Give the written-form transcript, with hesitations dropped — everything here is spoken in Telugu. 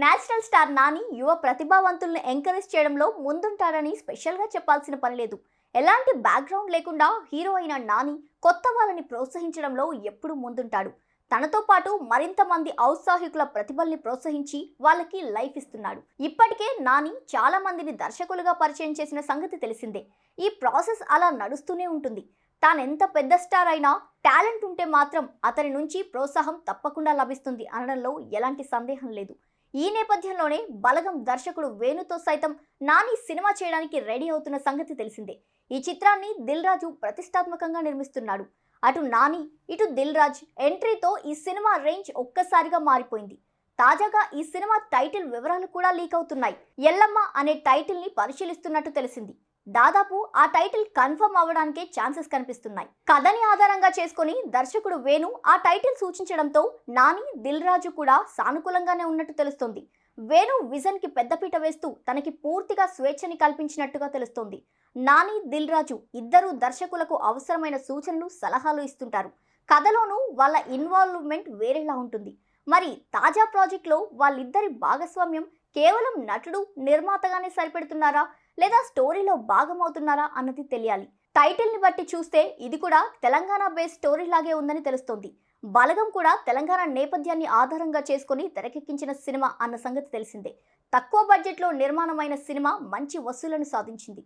నేషనల్ స్టార్ నాని యువ ప్రతిభావంతుల్ని ఎంకరేజ్ చేయడంలో ముందుంటాడని స్పెషల్గా చెప్పాల్సిన పని లేదు. ఎలాంటి బ్యాక్గ్రౌండ్ లేకుండా హీరో అయిన నాని కొత్త వాళ్ళని ప్రోత్సహించడంలో ఎప్పుడూ ముందుంటాడు. తనతో పాటు మరింత మంది ఔత్సాహికుల ప్రతిభల్ని ప్రోత్సహించి వాళ్ళకి లైఫ్ ఇస్తున్నాడు. ఇప్పటికే నాని చాలా మందిని దర్శకులుగా పరిచయం చేసిన సంగతి తెలిసిందే. ఈ ప్రాసెస్ అలా నడుస్తూనే ఉంటుంది. తానెంత పెద్ద స్టార్ అయినా టాలెంట్ ఉంటే మాత్రం అతని నుంచి ప్రోత్సాహం తప్పకుండా లభిస్తుంది అనడంలో ఎలాంటి సందేహం లేదు. ఈ నేపథ్యంలోనే బలగం దర్శకుడు వేణుతో సైతం నాని సినిమా చేయడానికి రెడీ అవుతున్న సంగతి తెలిసిందే. ఈ చిత్రాన్ని దిల్ రాజు ప్రతిష్టాత్మకంగా నిర్మిస్తున్నాడు. అటు నాని ఇటు దిల్ రాజ్ ఎంట్రీతో ఈ సినిమా రేంజ్ ఒక్కసారిగా మారిపోయింది. తాజాగా ఈ సినిమా టైటిల్ వివరాలు కూడా లీక్ అవుతున్నాయి. ఎల్లమ్మ అనే టైటిల్ ని పరిశీలిస్తున్నట్టు తెలిసింది. దాదాపు ఆ టైటిల్ కన్ఫర్మ్ అవ్వడానికే ఛాన్సెస్ కనిపిస్తున్నాయి. కథని ఆధారంగా చేసుకుని దర్శకుడు వేణు ఆ టైటిల్ సూచించడంతో నాని దిల్ రాజు కూడా సానుకూలంగానే ఉన్నట్టు తెలుస్తోంది. వేణు విజన్ కి పెద్దపీట వేస్తూ తనకి పూర్తిగా స్వేచ్ఛని కల్పించినట్టుగా తెలుస్తోంది. నాని దిల్ రాజు ఇద్దరు దర్శకులకు అవసరమైన సూచనలు సలహాలు ఇస్తుంటారు. కథలోనూ వాళ్ళ ఇన్వాల్వ్మెంట్ వేరేలా ఉంటుంది. మరి తాజా ప్రాజెక్ట్లో వాళ్ళిద్దరి భాగస్వామ్యం కేవలం నటుడు నిర్మాతగానే సరిపెడుతున్నారా లేదా స్టోరీలో భాగమవుతున్నారా అన్నది తెలియాలి. టైటిల్ ని బట్టి చూస్తే ఇది కూడా తెలంగాణ బేస్డ్ స్టోరీ లాగే ఉందని తెలుస్తోంది. బలగం కూడా తెలంగాణ నేపథ్యాన్ని ఆధారంగా చేసుకుని తెరకెక్కించిన సినిమా అన్న సంగతి తెలిసిందే. తక్కువ బడ్జెట్లో నిర్మాణమైన సినిమా మంచి వసూళ్లను సాధించింది.